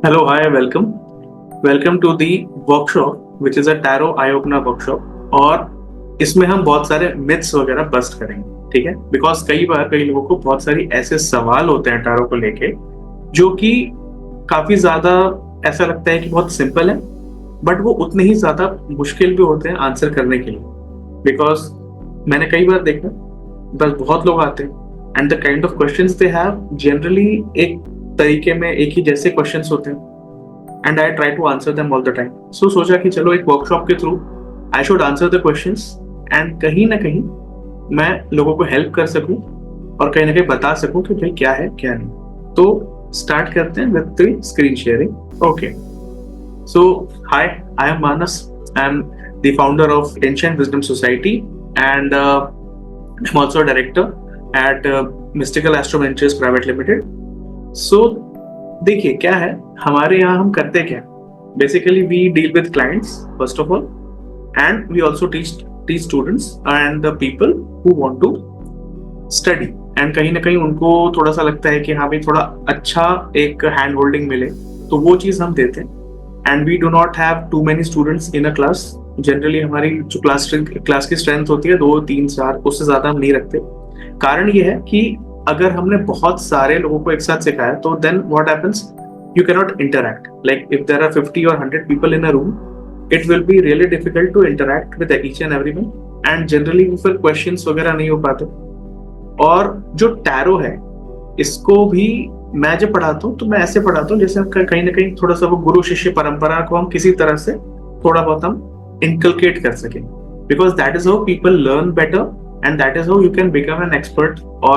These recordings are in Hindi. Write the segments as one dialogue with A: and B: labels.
A: Hello, hi, welcome. Welcome to the workshop, which is a tarot eye opener workshop. और इसमें हम बहुत सारे मिथ्स वगैरह बस्ट करेंगे, ठीक है? बिकॉज कई बार कई लोगों को बहुत सारी ऐसे सवाल होते हैं टैरो को लेके जो कि काफी ज्यादा ऐसा लगता है कि बहुत सिंपल है, बट वो उतने ही ज्यादा मुश्किल भी होते हैं आंसर करने के लिए। बिकॉज मैंने कई बार देखा, बस बहुत लोग आते हैं and the kind of questions they have generally एक तरीके में एक ही जैसे क्वेश्चंस होते हैं and I try to answer them all the time. So सोचा कि चलो एक वर्कशॉप के through I should answer the questions and कहीं ना कहीं मैं लोगों को हेल्प कर सकूं और कहीं ना कहीं बता सकूं कि भाई क्या है क्या नहीं। तो स्टार्ट करते हैं with the screen sharing. Okay, so hi, I am Manas. I am the founder of ancient wisdom society and I am also director at Mystical Astro Ventures Private Limited. So देखिए क्या है, हमारे यहाँ हम करते क्या, basically we deal with clients first of all and we also teach students and the people who want to study and कहीं ना कहीं उनको थोड़ा सा लगता है कि हाँ भाई थोड़ा अच्छा एक हैंड होल्डिंग मिले, तो वो चीज़ हम देते हैं। And we do not have too many students in a class. Generally हमारी जो क्लास की स्ट्रेंथ होती है 2 3 4, उससे ज़्यादा हम नहीं रखते। कारण ये है कि अगर हमने बहुत सारे लोगों को एक साथ सिखाया तो then what happens, you can not interact. Like if there are 50 और 100 people in a room, it will be really difficult to interact with each and everyone and generally फिर क्वेश्चंस वगैरह नहीं हो पाते। और जो टैरो है इसको भी मैं जब पढ़ाता हूँ तो मैं ऐसे पढ़ाता हूँ जैसे कहीं ना कहीं थोड़ा सा वो गुरु शिष्य परंपरा को हम किसी तरह से थोड़ा बहुत हम इनकलकेट कर सकें, because that is how people learn better and that is how you can become an expert or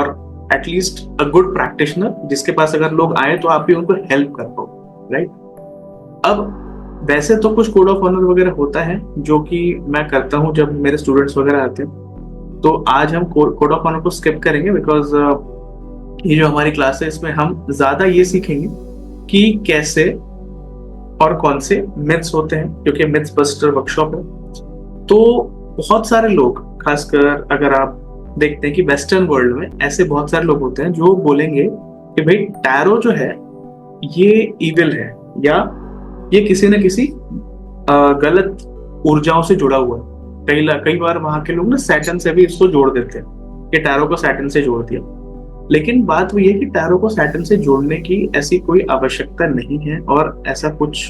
A: at least a good practitioner, जिसके पास अगर लोग आए तो आप भी उनको हेल्प कर पाओ, राइट? अब वैसे तो कुछ कोड ऑफ ऑनर वगैरह होता है जो कि मैं करता हूँ जब मेरे स्टूडेंट्स वगैरह आते हैं। तो आज हम कोड ऑफ ऑनर को स्किप करेंगे बिकॉज ये जो हमारी क्लास है इसमें हम ज्यादा ये सीखेंगे कि कैसे और कौन से मिथ्स होते हैं, क्योंकि मिथ्स बस्टर वर्कशॉप है। तो बहुत सारे लोग, खासकर अगर आप देखते हैं कि वेस्टर्न वर्ल्ड में ऐसे बहुत सारे लोग होते हैं जो बोलेंगे कि भाई टैरो जो है ये इविल है या ये किसी न किसी गलत ऊर्जाओं से जुड़ा हुआ है। कई बार वहां के लोग ना सैटर्न से भी इसको जोड़ देते हैं कि टैरो को सैटर्न से जोड़ दिया। लेकिन बात वही है कि टैरो को सैटर्न से जोड़ने की ऐसी कोई आवश्यकता नहीं है और ऐसा कुछ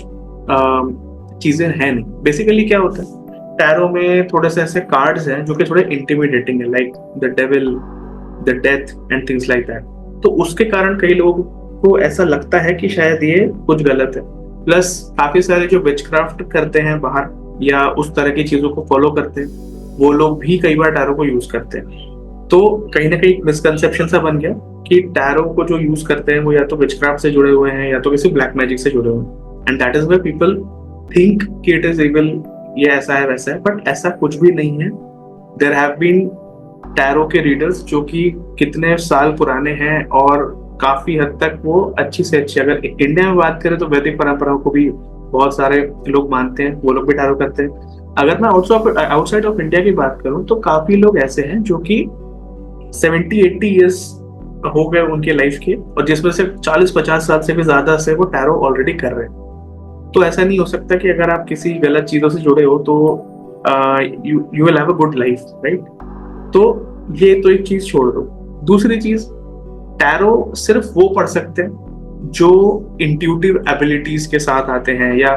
A: चीजें हैं नहीं। बेसिकली क्या होता है, टैरो में थोड़े से ऐसे कार्ड्स हैं जो कि थोड़े इंटिमिडेटिंग है, like the devil, the death and things like that. तो उसके कारण कई लोगों को ऐसा लगता है कि शायद ये कुछ गलत है। प्लस काफी सारे जो विचक्राफ्ट करते हैं बाहर या उस तरह की चीजों को फॉलो करते हैं, वो लोग भी कई बार टैरो को यूज करते हैं। तो कहीं ना कहीं मिसकंसेप्शन सा बन गया कि टैरो को जो यूज करते हैं वो या तो विचक्राफ्ट से जुड़े हुए हैं या तो किसी ब्लैक मैजिक से जुड़े हुए हैं, and that is why people think कि इट इज इविल, ये ऐसा है वैसा है, बट ऐसा कुछ भी नहीं है। देयर हैव बीन टैरो के रीडर्स जो कि कितने साल पुराने हैं और काफी हद तक वो अच्छी से अच्छी, अगर इंडिया में बात करें तो वैदिक परंपराओं को भी बहुत सारे लोग मानते हैं, वो लोग भी टैरो करते हैं। अगर मैं आउटसाइड ऑफ इंडिया की बात करूं तो काफी लोग ऐसे हैं जो कि 70-80 ईयर्स हो गए उनके लाइफ के, और जिसमें से 40-50 साल से भी ज्यादा से वो टैरो ऑलरेडी कर रहे हैं। तो ऐसा नहीं हो सकता कि अगर आप किसी गलत चीजों से जुड़े हो तो you will have a good life, right? तो ये तो एक चीज छोड़ दो। दूसरी चीज, टैरो सिर्फ वो पढ़ सकते हैं जो इंट्यूटिव एबिलिटीज के साथ आते हैं, या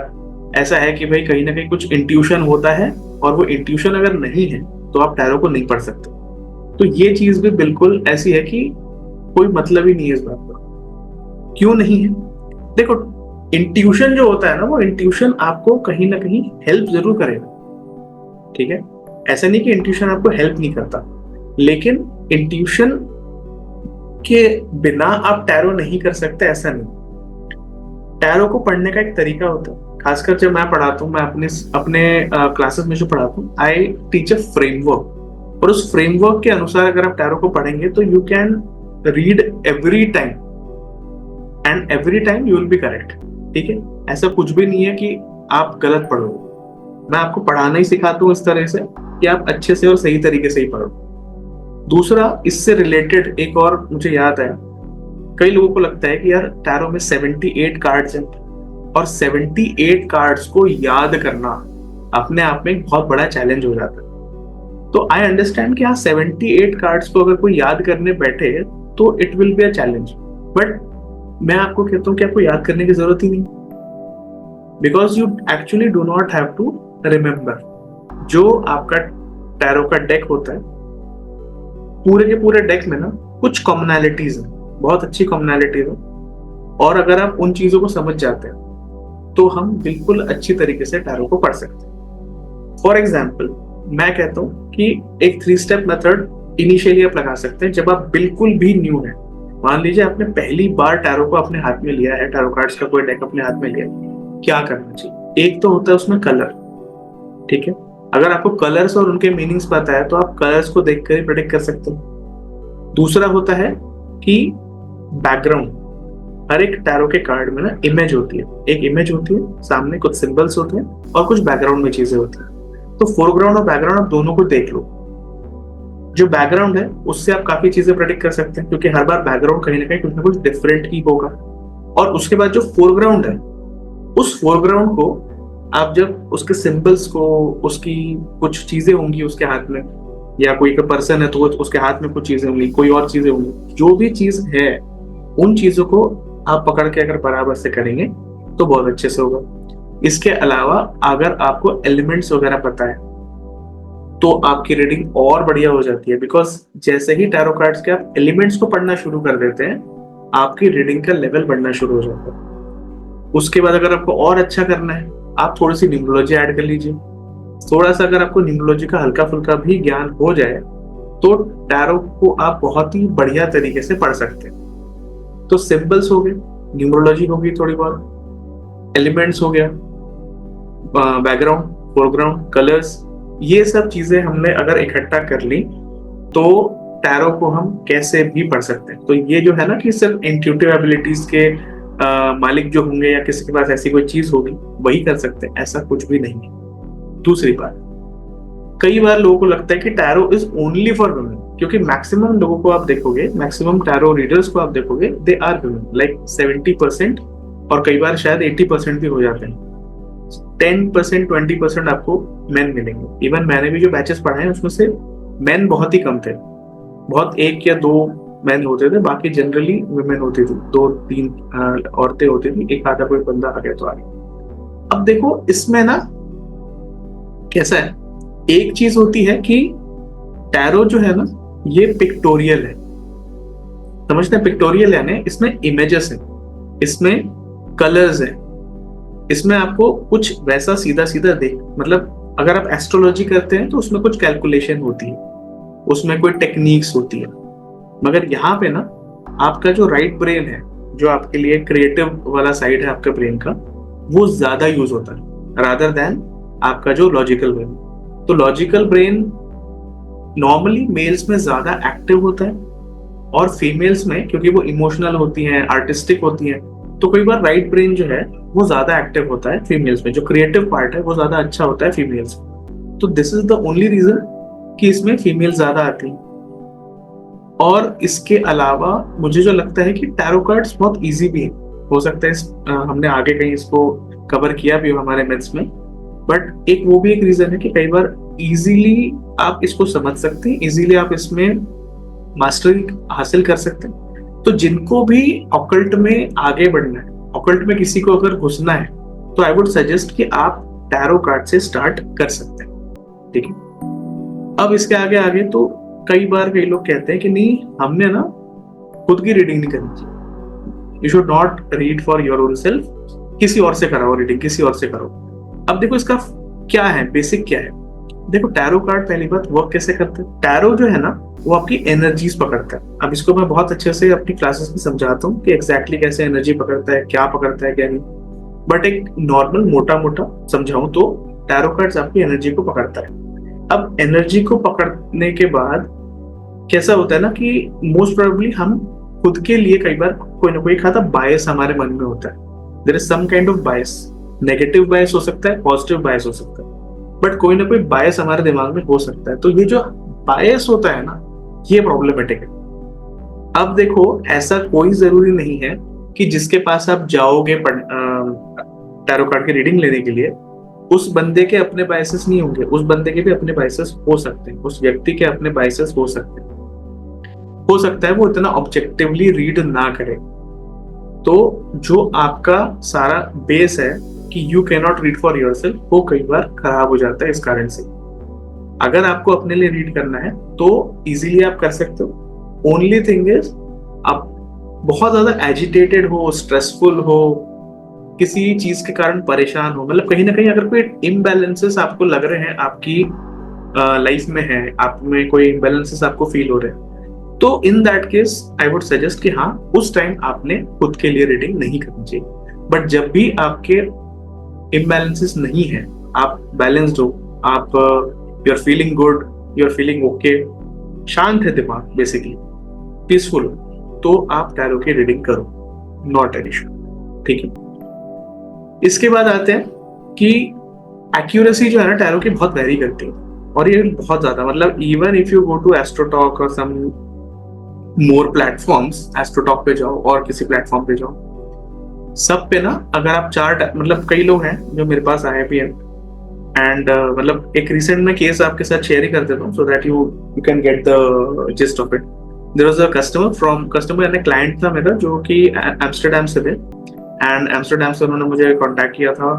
A: ऐसा है कि भाई कहीं ना कहीं कुछ इंट्यूशन होता है और वो इंट्यूशन अगर नहीं है तो आप टैरो को नहीं पढ़ सकते। तो ये चीज भी बिल्कुल ऐसी है कि कोई मतलब ही नहीं है इस बात का। क्यों नहीं है? देखो, इंट्यूशन जो होता है ना, वो इंट्यूशन आपको कहीं ना कहीं हेल्प जरूर करेगा, ठीक है? ऐसा नहीं कि इंट्यूशन आपको हेल्प नहीं करता, लेकिन इंट्यूशन के बिना आप टैरो नहीं कर सकते, ऐसा नहीं। टैरो को पढ़ने का एक तरीका होता है, खासकर जब मैं पढ़ाता हूँ, मैं अपने क्लासेस में जो पढ़ाता हूँ, आई टीच अ फ्रेमवर्क, और उस फ्रेमवर्क के अनुसार अगर आप टैरो को पढ़ेंगे तो you can read every time and every time you will be correct, ठीक है? ऐसा कुछ भी नहीं है कि आप गलत पढ़ो। मैं आपको पढ़ाना ही सिखाता हूँ इस तरह से कि आप अच्छे से और सही तरीके से ही पढ़ो। दूसरा, इससे रिलेटेड एक और मुझे याद आया, कई लोगों को लगता है कि यार टैरो में 78 कार्ड्स हैं, और 78 कार्ड्स को याद करना अपने आप में एक बहुत बड़ा चैलेंज हो जाता है। तो आई अंडरस्टैंड कि हाँ 78 कार्ड्स को अगर कोई याद करने बैठे तो it will be a challenge, but मैं आपको कहता हूँ कि आपको याद करने की जरूरत ही नहीं, because you actually do not have to remember. जो आपका टैरो का डेक होता है, पूरे के पूरे डेक में ना कुछ कॉमनैलिटीज है, बहुत अच्छी कॉमनैलिटीज है, और अगर आप उन चीजों को समझ जाते हैं तो हम बिल्कुल अच्छी तरीके से टैरो को पढ़ सकते हैं। फॉर एग्जाम्पल मैं कहता हूँ कि एक 3 स्टेप मेथड इनिशियली आप लगा सकते हैं जब आप बिल्कुल भी न्यू है। मान लीजिए आपने पहली बार टैरो को अपने हाथ में लिया है, टैरो कार्ड्स का कोई डेक अपने हाथ में लिया है, क्या करना चाहिए? एक तो होता है उसमें कलर, ठीक है। अगर आपको कलर्स और उनके मीनिंग्स पता है तो आप कलर्स को देखकर ही प्रेडिक्ट कर सकते हैं। दूसरा होता है कि बैकग्राउंड। हर एक टैरो के कार्ड में ना इमेज होती है, एक इमेज होती है, सामने कुछ सिंबल्स होते हैं और कुछ बैकग्राउंड में चीजें होती हैं। तो फोरग्राउंड और बैकग्राउंड आप दोनों को देख लो। जो बैकग्राउंड है उससे आप काफी चीजें प्रेडिक्ट कर सकते हैं, क्योंकि हर बार बैकग्राउंड कहीं ना कुछ डिफरेंट ही होगा। और उसके बाद जो फोरग्राउंड है, उस फोरग्राउंड को आप जब उसके सिंबल्स को, उसकी कुछ चीजें होंगी उसके हाथ में, या कोई का पर्सन है तो उसके हाथ में कुछ चीजें होंगी, कोई और चीजें होंगी, जो भी चीज है उन चीजों को आप पकड़ के अगर बराबर से करेंगे तो बहुत अच्छे से होगा। इसके अलावा अगर आपको एलिमेंट्स वगैरह पता है तो आपकी रीडिंग और बढ़िया हो जाती है, बिकॉज जैसे ही टैरो कार्ड्स के आप एलिमेंट्स को पढ़ना शुरू कर देते हैं आपकी रीडिंग का लेवल बढ़ना शुरू हो जाता है। उसके बाद अगर आपको और अच्छा करना है आप थोड़ी सी न्यूमरोलॉजी ऐड कर लीजिए। थोड़ा सा अगर आपको न्यूमरोलॉजी का हल्का फुल्का भी ज्ञान हो जाए तो टैरो को आप बहुत ही बढ़िया तरीके से पढ़ सकते हैं। तो सिंबल्स हो गए, न्यूमरोलॉजी होगी थोड़ी बहुत, एलिमेंट्स हो गया, बैकग्राउंड, फोरग्राउंड, कलर्स, ये सब चीजें हमने अगर इकट्ठा कर ली तो टैरो को हम कैसे भी पढ़ सकते हैं। तो ये जो है ना कि सिर्फ इंट्यूटिव एबिलिटीज के मालिक जो होंगे या किसी के पास ऐसी कोई चीज होगी वही कर सकते हैं, ऐसा कुछ भी नहीं है। दूसरी बात, कई बार लोगों को लगता है कि tarot is only for women, क्योंकि मैक्सिमम लोगों को आप देखोगे, मैक्सिमम टैरो रीडर्स को आप देखोगे, दे आर वुमेन, लाइक 70%, और कई बार शायद 80% भी हो जाते हैं। 10% 20% आपको मेन मिलेंगे। इवन मैंने भी जो बैचेस पढ़ाए हैं उसमें से मेन बहुत ही कम थे, बहुत 1 या 2 मेन होते थे, बाकी जनरली वुमेन होती थी, 2-3 औरतें होती थी, एक आधा कोई बंदा आ गया तो आ गया। अब देखो इसमें ना कैसा है, एक चीज होती है कि टैरो जो है ना ये पिक्टोरियल है, समझते हैं? पिक्टोरियल यानी इसमें इमेजेस है, इसमें कलर्स है, इसमें आपको कुछ वैसा सीधा सीधा देख, मतलब अगर आप एस्ट्रोलॉजी करते हैं तो उसमें कुछ कैलकुलेशन होती है, उसमें कोई टेक्निक्स होती है, मगर यहाँ पे ना आपका जो राइट ब्रेन है, जो आपके लिए क्रिएटिव वाला साइड है आपके ब्रेन का, वो ज्यादा यूज होता है रादर देन आपका जो लॉजिकल ब्रेन। तो लॉजिकल ब्रेन नॉर्मली मेल्स में ज्यादा एक्टिव होता है, और फीमेल्स में क्योंकि वो इमोशनल होती हैं, आर्टिस्टिक होती हैं, तो कई बार राइट ब्रेन जो है वो ज्यादा एक्टिव होता है फीमेल्स में, जो क्रिएटिव पार्ट है वो ज्यादा अच्छा होता है फीमेल्स में। तो this is the only reason कि इसमें फीमेल ज्यादा आती हैं। और इसके अलावा मुझे जो लगता है कि टैरो कार्ड्स बहुत इजी भी है, हो सकता है हमने आगे कहीं इसको कवर किया भी हो हमारे मैथ्स में, बट एक वो भी एक रीजन है कि कई बार इजीली आप इसको समझ सकते हैं, इजीली आप इसमें मास्टरी हासिल कर सकते हैं। तो जिनको भी ऑकल्ट में आगे बढ़ना है, ऑकल्ट में किसी को अगर घुसना है, तो आई वुड सजेस्ट कि आप टैरो कार्ड से स्टार्ट कर सकते हैं, ठीक है। अब इसके आगे आगे तो कई बार कई लोग कहते हैं कि नहीं, हमने ना खुद की रीडिंग नहीं करनी चाहिए, you should not read for your own self, किसी और से कराओ रीडिंग, किसी और से करो। अब देखो इसका क्या है, बेसिक क्या है। देखो टैरो कार्ड पहली बात वर्क कैसे करते हैं। टैरो जो है ना वो आपकी एनर्जीज पकड़ता है। अब इसको मैं बहुत अच्छे से अपनी क्लासेस में समझाता हूँ कि एग्जैक्टली कैसे एनर्जी पकड़ता है, क्या पकड़ता है क्या नहीं, बट एक नॉर्मल मोटा मोटा समझाऊं तो टैरो कार्ड्स आपकी एनर्जी को पकड़ता है। अब एनर्जी को पकड़ने के बाद कैसा होता है ना कि मोस्ट प्रोबेबली हम खुद के लिए कई बार कोई ना कोई खाता बायस हमारे मन में होता है, there is some kind of bias, negative bias हो सकता है, पॉजिटिव बायस हो सकता है, बट कोई ना कोई बायस हमारे दिमाग में हो सकता है। तो ये जो बायस होता है ना ये प्रॉब्लमेटिक है। अब देखो ऐसा कोई जरूरी नहीं है कि जिसके पास आप जाओगे टैरो कार्ड की रीडिंग लेने के लिए, उस बंदे के अपने बायसेस नहीं होंगे, उस बंदे के भी अपने बायसेस हो सकते हैं, उस व्यक्ति के अपने बायसेस हो सकते हैं। हो सकता है वो इतना ऑब्जेक्टिवली रीड ना करे। तो जो आपका सारा बेस है कि you can not read for yourself, वो कई बार खराब हो जाता है इस कारण से। अगर आपको अपने लिए रीड करना है तो इजीली आप कर सकते हो। ओनली थिंग इज, आप बहुत ज्यादा एजिटेटेड हो, स्ट्रेसफुल हो, किसी चीज के कारण परेशान हो, मतलब कहीं ना कहीं अगर कोई इम्बैलेंसेस आपको लग रहे हैं आपकी लाइफ में है, आप में कोई इम्बैलेंसेस आपको फील हो रहे हैं, तो in that case I would suggest कि हाँ, उस टाइम आपने खुद के लिए रीडिंग नहीं करनी चाहिए। बट जब भी आपके इम्बैलेंसेस नहीं है, आप बैलेंस्ड हो, आप you are feeling good, you are feeling okay, शांत है दिमाग, बेसिकली पीसफुल, तो आप टैरो की रीडिंग करो, नॉट एन इशू। ठीक है, इसके बाद आते हैं कि एक्यूरेसी जो है ना टैरो की बहुत वेरी करती है, और ये बहुत ज्यादा, मतलब even if you go to Astrotalk और सम मोर प्लेटफॉर्म्स, एस्ट्रोटॉक पे जाओ और किसी प्लेटफॉर्म पे जाओ, सब पे ना अगर आप चार, मतलब कई लोग हैं जो मेरे पास आए भी हैं, एंड मतलब एक रिसेंट में केस आपके साथ शेयर ही कर देता हूँ, so that you can get the gist of it. There was a customer यानी क्लाइंट था मेरा, जो कि एम्स्टर्डम से थे, एंड एम्स्टर्डम से उन्होंने मुझे कांटेक्ट किया था,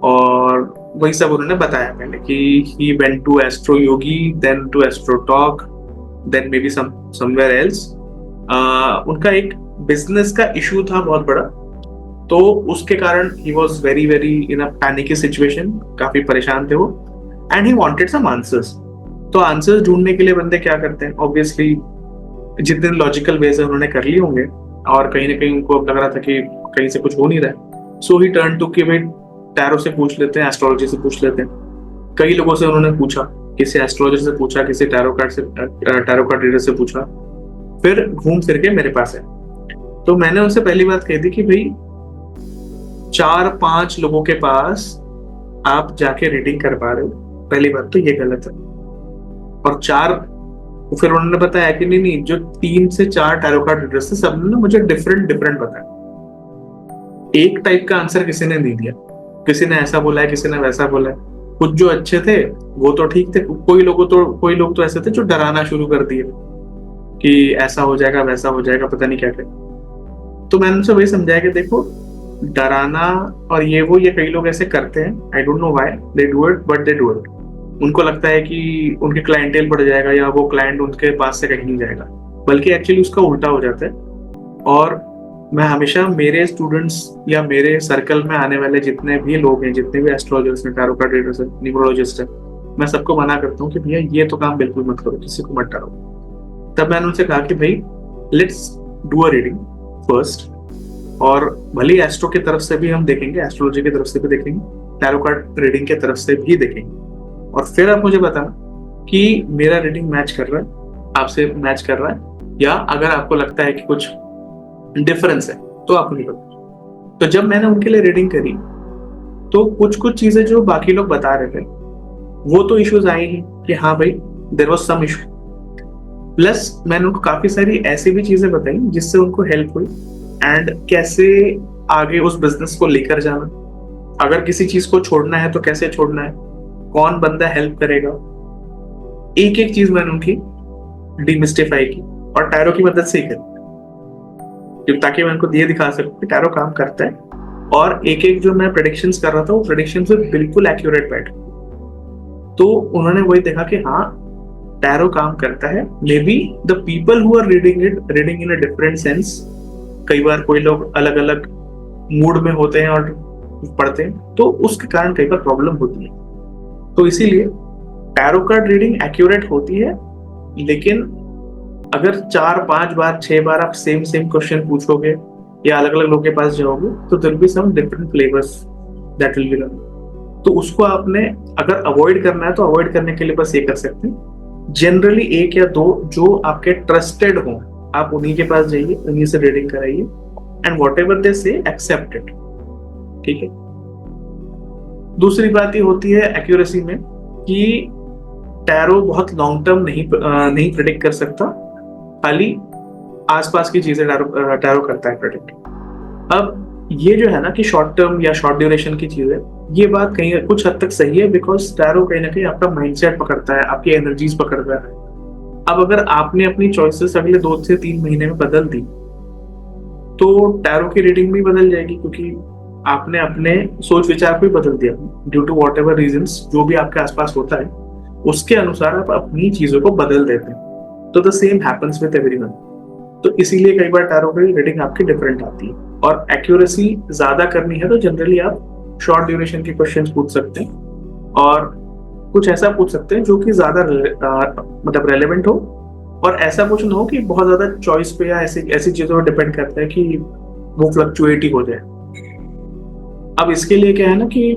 A: और वही सब उन्होंने बताया पहले कि he went to Astroyogi, then to Astrotalk, then maybe somewhere else. उनका एक बिजनेस का इशू था बहुत बड़ा, तो उसके कारण he was very very in a panicky situation, काफी परेशान थे वो, and he wanted some answers. तो आंसर्स ढूंढने के लिए बंदे क्या करते हैं, ऑब्वियसली जितने लॉजिकल वेज है उन्होंने कर लिए होंगे, और कहीं ना कहीं उनको अब लग रहा था कि कहीं से कुछ हो नहीं रहा है, सो ही टर्न टू कि भाई टैरो से पूछ लेते हैं, एस्ट्रोलॉजी से पूछ लेते हैं। कई लोगों से उन्होंने पूछा, किसी एस्ट्रोलॉजर से पूछा, किसी टैरो कार्ड रीडर से पूछा, फिर घूम फिर के मेरे पास है। तो मैंने उनसे पहली बात कही थी कि भाई 4-5 लोगों के पास आप जाके रीडिंग कर पा रहे हो, पहली बात तो ये गलत है। और फिर उन्होंने बताया कि नहीं, जो 3 से 4 टैरो कार्ड रीडर्स थे, सबने ना मुझे डिफरेंट बताया, एक टाइप का आंसर किसी ने नहीं दिया, किसी ने ऐसा बोला है, किसी ने वैसा बोला है। कुछ जो अच्छे थे वो तो ठीक थे, कोई लोग तो ऐसे थे जो डराना शुरू कर दिए कि ऐसा हो जाएगा, वैसा हो जाएगा, पता नहीं क्या क्या। तो मैंने उनसे वही समझाया कि देखो, डराना और ये कई लोग ऐसे करते हैं, I don't know why they do it, but they do it. उनको लगता है कि उनके क्लाइंटेल बढ़ जाएगा, या वो क्लाइंट उनके पास से कहीं नहीं जाएगा, बल्कि एक्चुअली उसका उल्टा हो जाता है। और मैं हमेशा मेरे स्टूडेंट्स या मेरे सर्कल में आने वाले जितने भी लोग हैं, जितने भी एस्ट्रोलॉजर्स हैं, टैरो कार्ड रीडर्स हैं, न्यूमरोलॉजिस्ट हैं, मैं सबको मना करता हूँ कि भैया ये तो काम बिल्कुल मत करो, किसी को मत डरो। तब मैंने उनसे कहा कि भाई let's do a reading first, और भले एस्ट्रो की तरफ से भी हम देखेंगे, एस्ट्रोलॉजी की तरफ से भी देखेंगे, टैरो कार्ड रीडिंग की तरफ से भी देखेंगे, और फिर आप मुझे बताना कि मेरा रीडिंग मैच कर रहा है, आपसे मैच कर रहा है, या अगर आपको लगता है कि कुछ डिफरेंस है तो आप मुझे बताओ। तो जब मैंने उनके लिए रीडिंग करी, तो कुछ चीजें जो बाकी लोग बता रहे थे वो तो इश्यूज आए ही कि हाँ भाई there was some issue, plus मैंने उनको काफी सारी ऐसी भी चीजें बताई जिससे उनको हेल्प हुई, एंड कैसे आगे उस बिजनेस को लेकर जाना, अगर किसी चीज को छोड़ना है तो कैसे छोड़ना है, कौन बंदा हेल्प करेगा, एक एक चीज मैंने उनकी डिमिस्टिफाई की, और टैरो की मदद से ही करी, ताकि मैं उनको ये दिखा सकूं कि टैरो काम करता है, और एक एक जो मैं प्रेडिक्शंस कर रहा था वो प्रेडिक्शंस बिल्कुल एक्यूरेट बैठ। तो उन्होंने वही देखा कि हाँ टैरो काम करता है, maybe the people who are reading in a different sense, कई बार कोई लोग अलग अलग मूड में होते हैं और पढ़ते हैं, तो उसके कारण कई बार प्रॉब्लम होती है। तो इसीलिए टैरो कार्ड रीडिंग एक्यूरेट होती है, लेकिन अगर 4-5 बार 6 बार आप सेम क्वेश्चन पूछोगे या अलग अलग लोगों के पास जाओगे, तो there be some different flavours that will be learn. तो उसको आपने अगर अवॉइड करना है तो अवॉइड करने के लिए बस ये कर सकते हैं, जनरली 1 या 2 जो आपके ट्रस्टेड हो, आप उन्हीं के पास जाइए, उन्हीं से रीडिंग कराइए, एंड व्हाटएवर दे से एक्सेप्ट इट। ठीक है। दूसरी बात ये होती है एक्यूरेसी में कि टैरो बहुत लॉन्ग टर्म नहीं प्रेडिक्ट कर सकता, खाली आसपास की चीजें टैरो करता है प्रेडिक्ट। अब ये जो है ना कि शॉर्ट टर्म या शॉर्ट ड्यूरेशन की चीज है, ये बात कहीं कुछ हद तक सही है, बिकॉज टैरो कहीं ना कहीं आपका माइंडसेट पकड़ता है, आपकी एनर्जीज पकड़ता है। अब अगर आपने अपनी चॉइसेस अगले 2 से 3 महीने में बदल दी तो टैरो की रीडिंग भी बदल जाएगी, क्योंकि आपने अपने सोच विचार को भी बदल दिया due to whatever reason जो भी आपके आसपास होता है, उसके अनुसार आप अपनी चीजों को बदल देते हैं। तो the same happens with everyone. तो इसीलिए कई बार टैरो की रीडिंग आपकी डिफरेंट आती है। और एक्यूरेसी ज्यादा करनी है तो जनरली आप शॉर्ट ड्यूरेशन के क्वेश्चंस पूछ सकते हैं, और कुछ ऐसा पूछ सकते हैं जो कि ज्यादा मतलब रेलेवेंट हो, और ऐसा कुछ ना हो कि बहुत ज्यादा चॉइस पे या ऐसी ऐसी चीजों पर डिपेंड करता है कि वो फ्लक्चुएट ही हो जाए। अब इसके लिए क्या है ना कि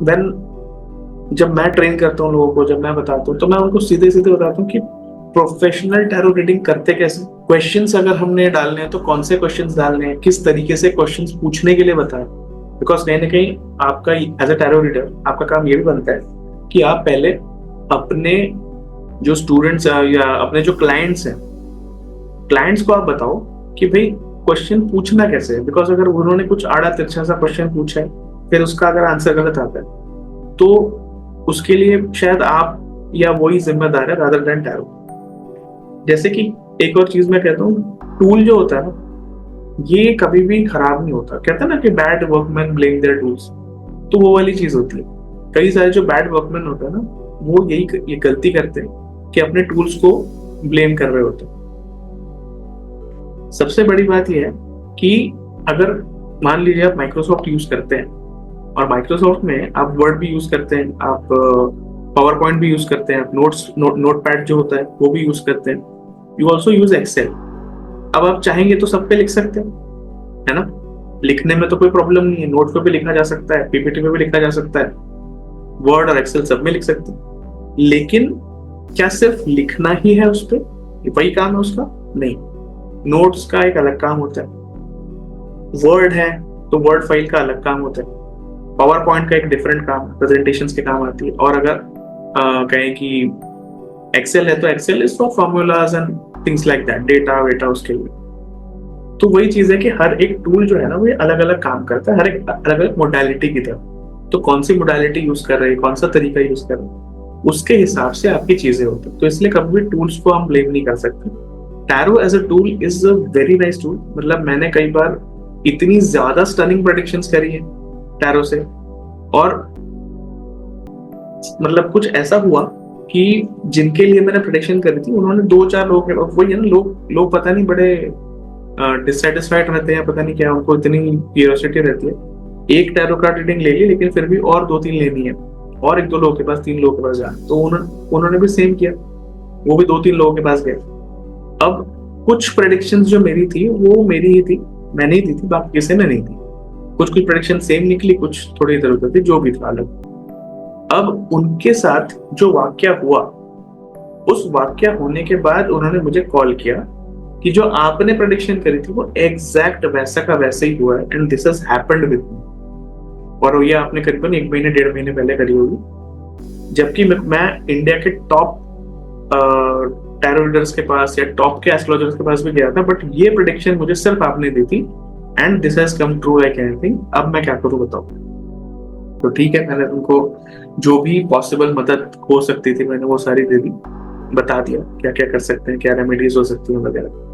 A: व्हेन जब मैं ट्रेन करता हूँ लोगों को, जब मैं बताता हूँ तो मैं उनको सीधे सीधे बताता हूँ कि प्रोफेशनल टैरो रीडिंग करते कैसे, क्वेश्चंस अगर हमने डालने हैं तो कौन से क्वेश्चंस डालने हैं, किस तरीके से क्वेश्चंस पूछने के लिए बताएं। बिकॉज कहीं ना कहीं आपका एज अ टैरो रीडर आपका काम ये भी बनता है कि आप पहले अपने जो स्टूडेंट्स या अपने जो क्लाइंट्स हैं, क्लाइंट्स को आप बताओ कि भाई क्वेश्चन पूछना कैसे है। बिकॉज अगर उन्होंने कुछ आड़ा तिरछा सा क्वेश्चन पूछा है, फिर उसका अगर आंसर गलत आता है तो उसके लिए शायद आप या वही जिम्मेदार है रादर देन टैरो। जैसे कि एक और चीज मैं कहता हूँ, टूल जो होता है ना ये कभी भी खराब नहीं होता। कहते हैं ना कि bad workman blame there tools, तो वो वाली चीज होती है। कई सारे जो बैड वर्कमैन होते हैं ना वो ये गलती करते हैं कि अपने टूल्स को ब्लेम कर रहे होते हैं। सबसे बड़ी बात यह है कि अगर मान लीजिए आप माइक्रोसॉफ्ट यूज करते हैं, और माइक्रोसॉफ्ट में आप वर्ड भी यूज करते हैं, आप पावर पॉइंट भी यूज करते हैं, आप नोट पैड जो होता है वो भी यूज करते हैं, यू ऑल्सो यूज एक्सेल। अब आप चाहेंगे तो सब पे लिख सकते हैं, है ना, लिखने में तो कोई प्रॉब्लम नहीं है, नोट पे भी लिखा जा सकता है, पीपीटी पे भी लिखा जा सकता है, वर्ड और एक्सेल सब में लिख सकते हैं। लेकिन क्या सिर्फ लिखना ही है उस पर, वही काम है उसका? नहीं, नोट्स का एक अलग काम होता है, वर्ड है तो वर्ड फाइल का अलग काम होता है, पावर पॉइंट का एक डिफरेंट काम प्रेजेंटेशंस के काम आती है, और अगर कहें कि एक्सेल है तो Excel is for formulas and things like that, data वेटा उसके लिए। तो वही चीज है कि हर एक टूल जो है ना वो अलग अलग काम करता है, हर एक अलग अलग मोडालिटी की तरफ। तो कौन सी मोडालिटी यूज कर रहे हैं, कौन सा तरीका यूज कर रहे हैं, उसके हिसाब से आपकी चीजें होती है। तो इसलिए कभी भी टूल्स को हम ब्लेम नहीं कर सकते। Tarot as a tool is a very nice tool. मतलब मैंने कई बार इतनी ज्यादा स्टनिंग प्रेडिक्शंस करी है टैरो से, और मतलब कुछ ऐसा हुआ कि जिनके लिए मैंने प्रेडिक्शन करी थी उन्होंने 2-4 लोग, वही है ना, लोग पता नहीं बड़े डिससेटिस्फाइड रहते हैं, पता नहीं क्या उनको इतनी क्यूरियोसिटी रहती है। एक टैरो कार्ड रीडिंग ले ली लेकिन फिर भी और 2-3 लेनी है, और 1-2 लोगों के पास, 3 लोगों के पास जाना, तो उन्होंने भी सेम किया, वो भी 2-3 लोगों के पास गए। अब कुछ प्रेडिक्शंस जो मेरी थी वो मेरी ही थी, मैंने ही दी थी, बाकी किसी ने नहीं दी। कुछ प्रेडिक्शन सेम निकली, कुछ थोड़ी इधर उधर थी, जो भी था अलग। अब उनके साथ जो वाक्या हुआ, उस वाक्या होने के बाद उन्होंने मुझे कॉल किया कि जो आपने प्रेडिक्शन करी थी वो एग्जैक्ट वैसा का वैसे ही हुआ है, and this has happened with me. और ये आपने करीबन 1 महीने 1.5 महीने पहले करी होगी, जबकि मैं इंडिया के टॉप टैरो रीडर्स के पास या टॉप के एस्ट्रोलॉजर्स के पास भी गया था, बट ये प्रेडिक्शन मुझे सिर्फ आपने दी थी, and this has come true like anything. अब मैं क्या करूं बताओ? तो ठीक है, मैंने उनको जो भी पॉसिबल मदद हो सकती थी मैंने वो सारी दे दी, बता दिया क्या क्या कर सकते हैं, क्या रेमेडीज हो सकती हैं वगैरह।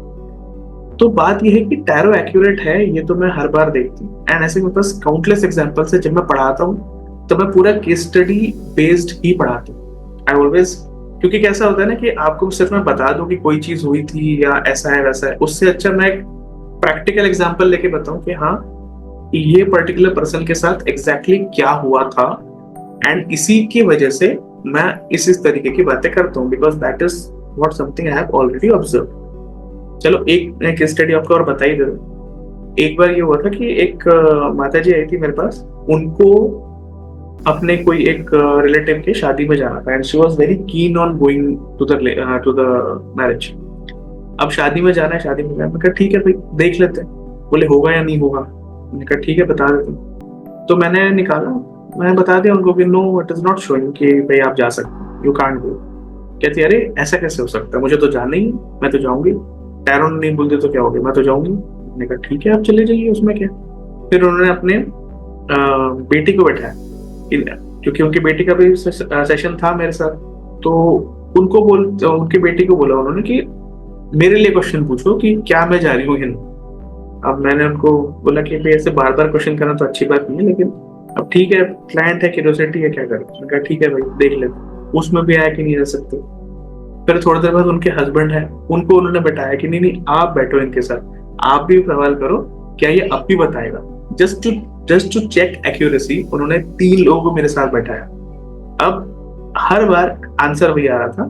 A: तो बात यह है कि टैरो एक्यूरेट है ये तो मैं हर बार देखती हूँ, एंड ऐसे मेरे पास काउंटलेस एग्जांपल्स है। जब मैं पढ़ाता हूँ तो मैं पूरा केस स्टडी बेस्ड ही पढ़ाता हूँ। आई ऑलवेज, क्योंकि कैसा होता है ना कि आपको सिर्फ मैं बता दूं कि कोई चीज हुई थी या ऐसा है वैसा है, उससे अच्छा मैं एक प्रैक्टिकल एग्जांपल लेके बताऊं कि हाँ ये पर्टिकुलर पर्सन के साथ एग्जैक्टली क्या हुआ था, एंड इसी की वजह से मैं इस तरीके की बातें करता हूँ, because that is what something I have already observe. चलो एक केस स्टडी आपको और बता ही दे दूं। एक बार ये हुआ था कि एक माता जी आई थी मेरे पास, उनको अपने कोई एक रिलेटिव के शादी में जाना था, and she was very keen on going to the marriage. अब शादी में जाना है, शादी में जाना, मैं कहा ठीक है भाई देख लेते हैं। बोले होगा या नहीं होगा? मैंने कहा ठीक है बता देते हैं। तो मैंने निकाला, मैंने बता दिया उनको कि no it is not showing कि भाई आप जा सकते, यू कांट गो। कहती अरे ऐसा कैसे हो सकता है, मुझे तो जाना ही, मैं तो जाऊंगी, टैरो नहीं बोलते तो क्या हो गया, मैं तो जाऊंगी। मैंने कहा ठीक है आप चले जाइए, उसमें क्या। फिर उन्होंने अपने बेटी को बैठाया, क्योंकि उनकी बेटी का भी सेशन था मेरे साथ, तो उनकी बेटी को बोला उन्होंने कि मेरे लिए क्वेश्चन पूछो कि क्या मैं जा रही हूँ हिंद। अब मैंने उनको बोला कि भाई ऐसे बार बार क्वेश्चन करना तो अच्छी बात नहीं है, लेकिन अब ठीक है, क्लाइंट है, क्यूरियोसिटी है, क्या करें। मैंने कहा ठीक है भाई, देख लेते उसमें भी आया कि नहीं रह सकते। फिर थोड़ी देर बाद उनके हस्बैंड है, उनको उन्होंने बताया कि नहीं नहीं, आप बैठो इनके साथ, आप भी सवाल करो, क्या ये अब भी बताएगा। जस्ट टू चेक एक्यूरेसी उन्होंने 3 लोगों को मेरे साथ बैठाया। अब हर बार आंसर वही आ रहा था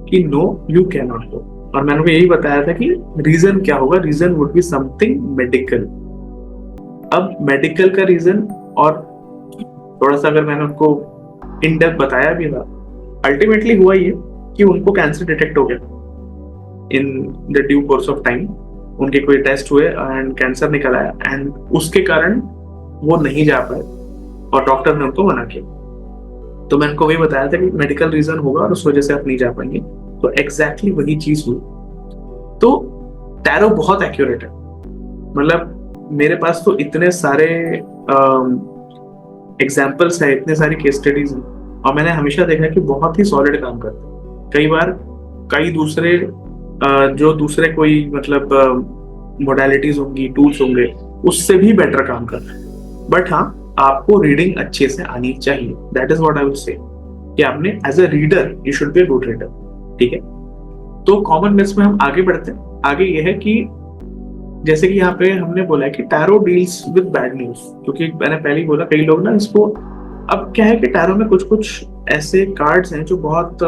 A: कि no you can not go, और मैंने उनको यही बताया था कि रीजन क्या होगा, reason would be something medical. अब मेडिकल का रीजन, और थोड़ा सा अगर मैंने उनको इन डेप्थ बताया भी था, अल्टीमेटली हुआ ये कि उनको कैंसर डिटेक्ट हो गया in the due course of time. उनके कोई टेस्ट हुए एंड कैंसर निकल आया, एंड उसके कारण वो नहीं जा पाए और डॉक्टर ने उनको मना किया। तो मैंने उनको वही बताया था कि मेडिकल रीजन होगा और उस वजह से आप नहीं जा पाएंगे। तो एग्जैक्टली वही चीज हुई। तो टैरो बहुत एक्यूरेट है, मतलब मेरे पास तो इतने सारे एग्जाम्पल्स है, इतने सारी केस स्टडीज हैं, और मैंने हमेशा देखा है कि बहुत ही सॉलिड काम करते हैं। कई बार कई दूसरे जो दूसरे कोई मतलब मोडालिटीज होंगी, टूल्स होंगे, उससे भी बेटर काम कर रहे हैं। बट हाँ, आपको रीडिंग अच्छे से आनी चाहिए, that is what I will say, कि आपने as a reader you should be a good reader. ठीक है, तो कॉमन मिथ्स में हम आगे बढ़ते हैं। आगे यह है कि जैसे कि यहाँ पे हमने बोला है कि tarot deals with bad news, क्योंकि मैंने पहले ही बोला कई लोग ना इसको, अब क्या है कि टैरो में कुछ कुछ ऐसे कार्ड्स हैं जो बहुत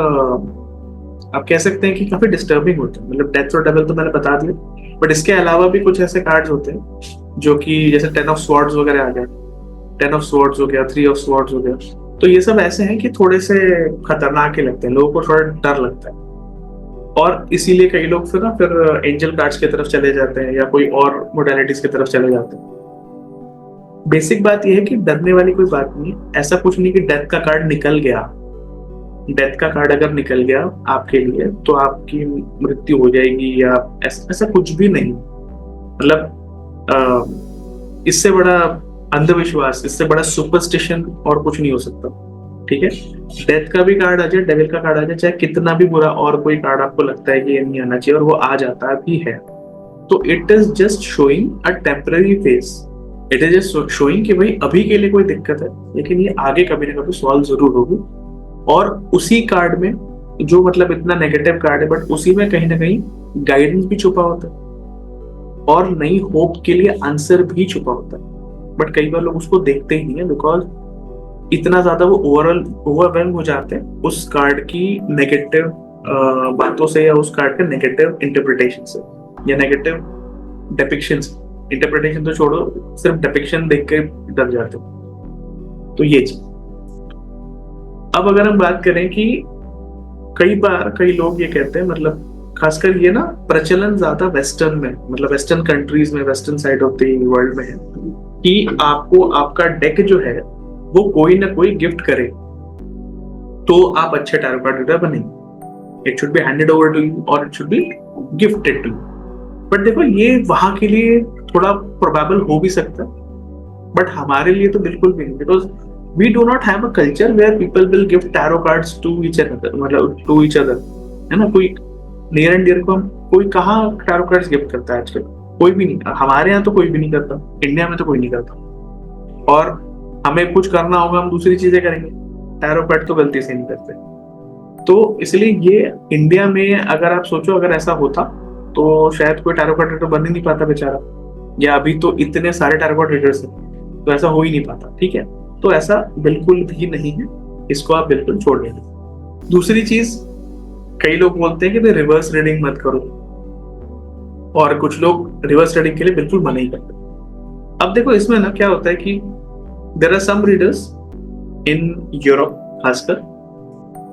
A: आप कह सकते हैं कि काफी डिस्टर्बिंग होते हैं। मतलब डेथ और डेविल तो मैंने बता दिया, बट इसके अलावा भी कुछ ऐसे कार्ड्स होते हैं जो कि जैसे 10 ऑफ स्वॉर्ड्स वगैरह आ गया, 10 ऑफ स्वॉर्ड्स हो गया, 3 ऑफ स्वॉर्ड्स हो गया। तो ये सब ऐसे हैं कि थोड़े से खतरनाक ही लगते हैं, लोगों को थोड़ा डर लगता है, और इसीलिए कई लोग फिर एंजल कार्ड्स की तरफ चले जाते हैं या कोई और मोडालिटीज की तरफ चले जाते हैं। बेसिक बात यह है कि डरने वाली कोई बात नहीं है। ऐसा कुछ नहीं कि डेथ का कार्ड निकल गया, डेथ का कार्ड अगर निकल गया आपके लिए तो आपकी मृत्यु हो जाएगी, या ऐसा कुछ भी नहीं। मतलब इससे बड़ा अंधविश्वास, इससे बड़ा सुपरस्टिशन और कुछ नहीं हो सकता। ठीक है, डेथ का भी कार्ड आ जाए, डेविल का कार्ड आ जाए, चाहे कितना भी बुरा और कोई कार्ड आपको लगता है कि ये नहीं आना चाहिए और वो आ जाता भी है, तो it is just showing a temporary face. It is just showing कि भाई अभी के लिए कोई दिक्कत है, लेकिन ये आगे कभी ना कभी सॉल्व जरूर होगी। और उसी कार्ड में जो मतलब इतना नेगेटिव कार्ड है, बट उसी में कहीं ना कहीं गाइडेंस भी छुपा होता है और नई होप के लिए आंसर भी छुपा होता है। बट कई बार लोग उसको देखते ही नहीं है, बिकॉज इतना ज्यादा वो ओवरवेल्म हो जाते हैं उस कार्ड की नेगेटिव बातों से, या उस कार्ड के नेगेटिव इंटरप्रिटेशन से, या नेगेटिव डिपिक्शन से। इंटरप्रिटेशन तो छोड़ो, सिर्फ डिपिक्शन देख के डर जाते हो। तो ये चीज। अब अगर हम बात करें कि कई बार कई लोग ये कहते हैं, मतलब खासकर ये ना प्रचलन ज्यादा वेस्टर्न में, मतलब वेस्टर्न कंट्रीज में, western side of the world में है, कि आपको आपका डेक जो है वो कोई ना कोई गिफ्ट करे तो आप अच्छे टैरो कार्ड रीडर बनेंगे। It should be handed over to you और it should be gifted to you. But देखो, ये वहां के लिए थोड़ा प्रोबेबल हो भी सकता है, बट हमारे लिए तो बिल्कुल भी नहीं, because we do not have a culture where people will gift tarot cards to each other, मतलब टू ईच अदर, है ना। कोई नियर एंड डियर को हम कोई कहाँ टैरो कार्ड्स गिफ्ट करता है आजकल? कोई भी नहीं। हमारे यहाँ तो कोई भी नहीं करता, इंडिया में तो कोई नहीं करता। और हमें कुछ करना होगा हम दूसरी चीजें करेंगे, टैरो कार्ड तो गलती से नहीं करते। तो इसलिए ये इंडिया में अगर आप सोचो, अगर ऐसा होता तो शायद कोई टैरो कार्ड रीडर बन ही नहीं पाता बेचारा, या अभी तो इतने सारे टैरो कार्ड रीडर्स हैं तो ऐसा हो ही नहीं पाता। ठीक है, तो ऐसा बिल्कुल भी नहीं है, इसको आप बिल्कुल छोड़ देंगे। दूसरी चीज, कई लोग बोलते हैं कि भाई रिवर्स रीडिंग मत करो, और कुछ लोग रिवर्स रीडिंग के लिए बिल्कुल मना ही करते हैं। अब देखो, इसमें ना क्या होता है कि there are some readers in Europe, खासकर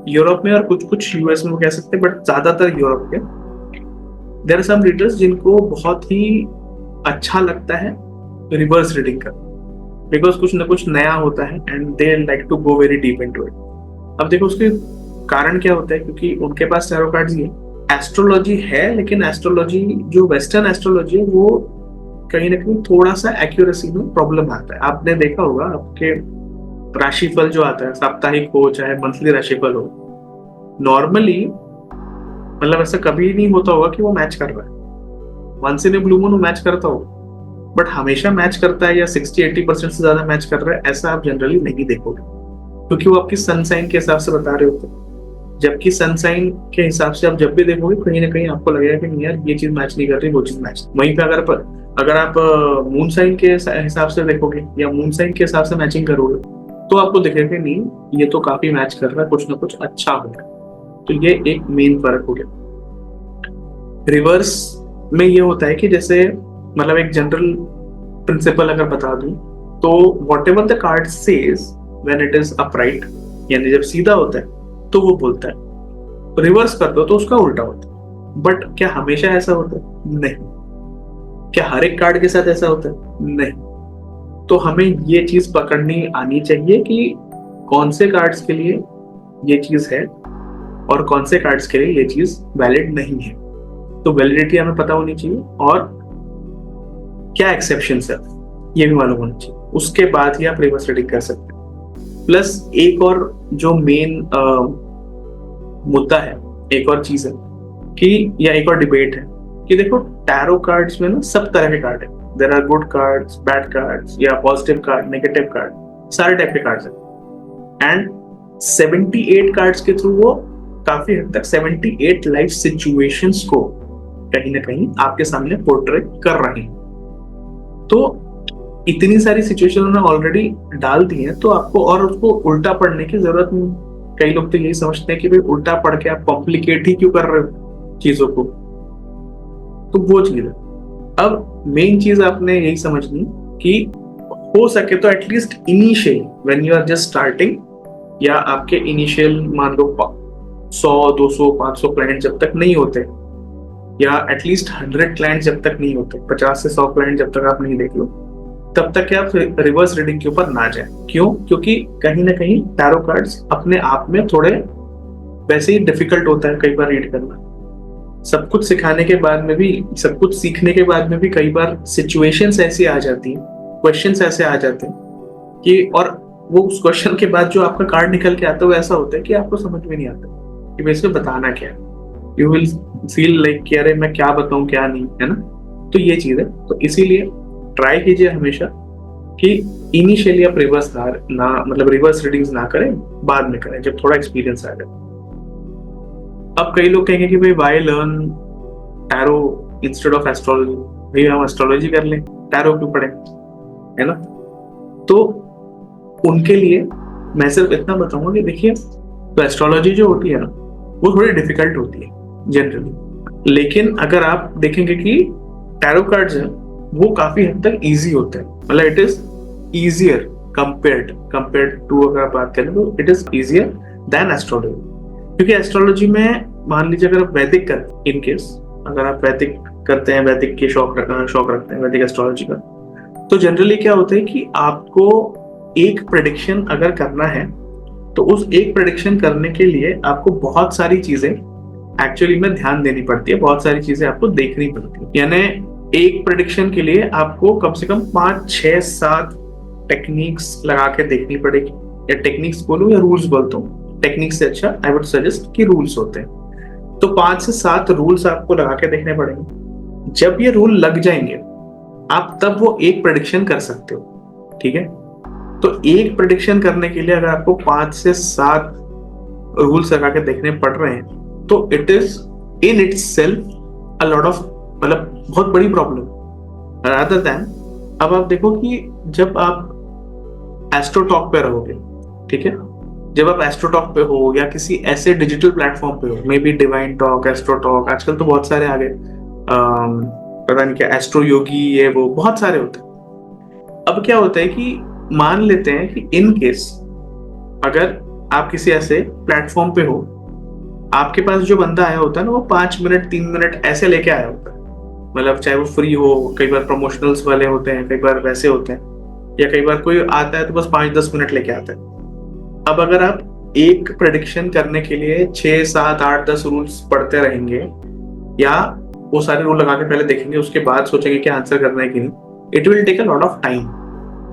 A: यूरोप में और कुछ कुछ यूएस में कह सकते हैं, बट ज्यादातर यूरोप के, देयर आर सम रीडर्स जिनको बहुत ही अच्छा लगता है रिवर्स रीडिंग का, बिकॉज कुछ ना कुछ नया होता है and they like to go very deep into it. अब देखो उसके कारण क्या होता है, क्योंकि उनके पास टैरो कार्ड्स ही है, एस्ट्रोलॉजी है, लेकिन एस्ट्रोलॉजी जो वेस्टर्न एस्ट्रोलॉजी है वो कहीं ना कहीं थोड़ा सा एक्यूरेसी में प्रॉब्लम आता है। आपने देखा होगा आपके राशिफल जो आता है, साप्ताहिक हो चाहे मंथली राशिफल हो, नॉर्मली मतलब ऐसा कभी नहीं होता होगा कि वो मैच कर रहा है। Once in a blue moon match करता हो, बट हमेशा मैच करता है या 60-80% से ज्यादा मैच कर रहा है, ऐसा आप जनरली नहीं देखोगे, क्योंकि वो आपकी सन साइन के हिसाब से बता रहे होते हैं। जबकि सन साइन के हिसाब से आप जब भी देखोगे कहीं ना कहीं आपको लगेगा कि नहीं यार ये चीज मैच नहीं कर रही, वो चीज मैच। वहीं पे अगर आप मून साइन के हिसाब से देखोगे या मून साइन के हिसाब से मैचिंग करोगे, तो आपको दिखेगा कि नहीं ये तो काफी मैच कर रहा है, कुछ ना कुछ अच्छा हो रहा है। तो ये एक मेन फर्क हो गया। रिवर्स में ये होता है कि जैसे मतलब एक जनरल प्रिंसिपल अगर बता दूं, तो what ever the card says when it is upright, यानी जब सीधा होता है तो वो बोलता है, रिवर्स कर दो तो उसका उल्टा होता है। बट क्या हमेशा ऐसा होता है? नहीं। क्या हर एक कार्ड के साथ ऐसा होता है? नहीं। तो हमें ये चीज पकड़नी आनी चाहिए कि कौन से कार्ड्स के लिए ये चीज है और कौन से कार्ड्स के लिए ये चीज वैलिड नहीं है। तो वैलिडिटी हमें पता होनी चाहिए और क्या एक्सेप्शंस है ये भी मालूम होना चाहिए, उसके बाद ही आप रिवर्स रीडिंग कर सकते हैं। प्लस एक और जो मेन मुद्दा है, एक और चीज है कि या एक और डिबेट है कि देखो टैरो कार्ड्स में ना सब तरह के कार्ड है। There are good cards, bad cards या पॉजिटिव कार्ड, नेगेटिव कार्ड, सारे टाइप के कार्ड्स हैं। एंड 78 कार्ड्स के थ्रू वो काफी हद तक 78 लाइफ सिचुएशंस को कहीं ना कहीं आपके सामने पोर्ट्रे कर रहे हैं। तो इतनी सारी सिचुएशन उन्होंने ऑलरेडी डाल दी है, तो आपको और उसको उल्टा पढ़ने की जरूरत नहीं। कई लोग तो यही समझते हैं कि भाई उल्टा पढ़ के आप कॉम्प्लिकेट ही क्यों कर रहे हो चीजों को। तो वो चीज है। अब मेन चीज आपने यही समझनी कि हो सके तो at least initial when you are just starting, या आपके इनिशियल मान लो 100, 200, 500 क्लाइंट जब तक नहीं होते, या एटलीस्ट 100 क्लाइंट जब तक नहीं होते, 50 से 100 क्लाइंट जब तक आप नहीं देख लो, तब तक आप रिवर्स रीडिंग के ऊपर ना जाए। क्यों? क्योंकि कहीं ना कहीं टैरो कार्ड्स अपने आप में थोड़े वैसे ही डिफिकल्ट होता है कई बार रीड करना। सब कुछ सिखाने के बाद में भी, सब कुछ सीखने के बाद में भी कई बार सिचुएशंस ऐसी आ जाती हैं, क्वेश्चंस ऐसे आ जाते हैं कि, और वो उस क्वेश्चन के बाद जो आपका कार्ड निकल के आता है वो ऐसा होता है कि आपको समझ में नहीं आता कि मैं इसमें बताना क्या है। यू विल फील लाइक कि अरे मैं क्या बताऊं क्या नहीं, है ना। तो ये चीज है। तो इसीलिए ट्राई कीजिए हमेशा कि इनिशियली आप रिवर्स ना मतलब रिवर्स रीडिंग्स ना करें, बाद में करें जब थोड़ा एक्सपीरियंस आ जाए। अब कई लोग कहेंगे कि भाई why learn tarot instead of astrology, भाई हम एस्ट्रोलॉजी कर लें, टैरो क्यों पढ़ें, है ना। तो उनके लिए मैं सिर्फ इतना बताऊंगा कि देखिए, तो एस्ट्रोलॉजी जो होती है ना वो थोड़ी डिफिकल्ट होती है जनरली, लेकिन अगर आप देखेंगे कि टैरो कार्ड्स हैं वो काफी हद तक इजी होते हैं। मतलब it is easier compared to, अगर आप बात करें तो it is easier than astrology. क्योंकि एस्ट्रोलॉजी में मान लीजिए अगर आप वैदिक करते हैं, इन केस अगर आप वैदिक करते हैं, वैदिक के शौक रखते हैं वैदिक एस्ट्रोलॉजी का, तो जनरली क्या होता है कि आपको एक प्रेडिक्शन अगर करना है तो उस एक प्रेडिक्शन करने के लिए आपको बहुत सारी चीजें एक्चुअली में ध्यान देनी पड़ती है, बहुत सारी चीजें आपको देखनी पड़ती है। यानी एक प्रेडिक्शन के लिए आपको कम से कम 5, 6, 7 टेक्निक्स लगा के देखनी पड़ेगी, या टेक्निक्स बोलूं या रूल्स बोलता हूँ, टेक्निक से अच्छा आई वुड सजेस्ट कि रूल्स होते हैं। तो 5 से 7 रूल्स आपको लगा के देखने पड़ेंगे। जब ये रूल लग जाएंगे आप तब वो एक प्रेडिक्शन कर सकते हो, ठीक है। तो एक प्रेडिक्शन करने के लिए अगर आपको 5 से 7 रूल्स लगा के देखने पड़ रहे हैं तो it is in itself a lot of, मतलब बहुत बड़ी प्रॉब्लम रादर देन। अब आप देखो कि जब आप एस्ट्रोटॉक पे रहोगे, ठीक है, जब आप एस्ट्रोटॉक पे हो या किसी ऐसे डिजिटल प्लेटफॉर्म पे हो, may be divine talk, AstroTalk, आजकल तो बहुत सारे आ गए, पता नहीं क्या एस्ट्रो योगी, ये वो बहुत सारे होते हैं। अब क्या होता है कि मान लेते हैं कि इन केस अगर आप किसी ऐसे प्लेटफॉर्म पे हो, आपके पास जो बंदा आया होता है ना वो 5 मिनट 3 मिनट ऐसे लेके आया होता है, मतलब चाहे वो फ्री हो, कई बार प्रमोशनल्स वाले होते हैं, कई बार वैसे होते हैं, या कई बार कोई आता है तो बस 5-10 मिनट लेके आता है। अब अगर आप एक प्रेडिक्शन करने के लिए 6, 7, 8, 10 रूल्स पढ़ते रहेंगे, या वो सारे रूल लगा के पहले देखेंगे, उसके बाद सोचेंगे कि आंसर करना है कि नहीं, it will take a lot of time.